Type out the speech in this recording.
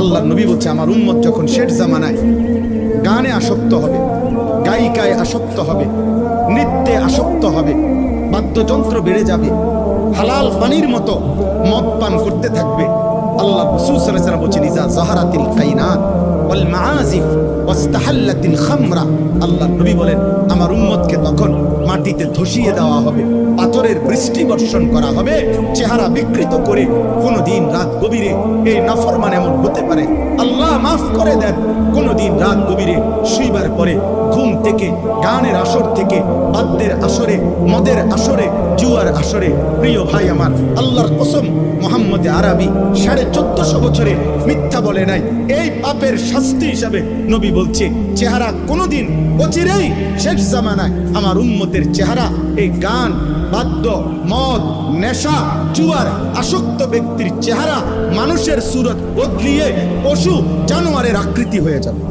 আল্লাহ নবী বলছে আমার উম্মত যখন শেষ জামানায় গানে আসক্ত হবে, গায়িকায় আসক্ত হবে, নৃত্যে আসক্ত হবে, বাদ্যযন্ত্র বেড়ে যাবে, হালাল পানির মতো মদ পান করতে থাকবে। আল্লাহ রাসূল সাল্লাল্লাহু আলাইহি ওয়াসাল্লাম বলেছেন ইজা যাহারাতিল কাইনাত ওয়াল মাআজিফ ওয়াস্তাহাল্লাতিল খামরা, আল্লাহ নবী বলেন আমার উম্মতকে তখন মাটিতে ধসিয়ে দেওয়া হবে, পাথরের বৃষ্টি বর্ষণ করা হবে, চেহারা বিকৃত করে। কোনদিন রাত গভীরে এই নাফরমান এমন হতে পারে, আল্লাহ মাফ করে দেন, কোনদিন রাত গভীরে শুইবার পরে ঘুম থেকে, গানের আসর থেকে, বাদ্যের আসরে, মদের আসরে, জুয়ার আসরে। প্রিয় ভাই আমার, আল্লাহর কসম মুহাম্মদ আরবি 1450 বছরে মিথ্যা বলে নাই। এই পাপের শাস্তি হিসাবে নবী বলছে চেহারা কোনদিন অচিরেই শেষ জামানায় আমার উম্মতের চেহারা এই গান, বাদ্য, মদ, নেশা, জুয়ার আসক্ত ব্যক্তির চেহারা মানুষের সুরত বদলিয়ে পশু জানোয়ারের আকৃতি হয়ে যাবে।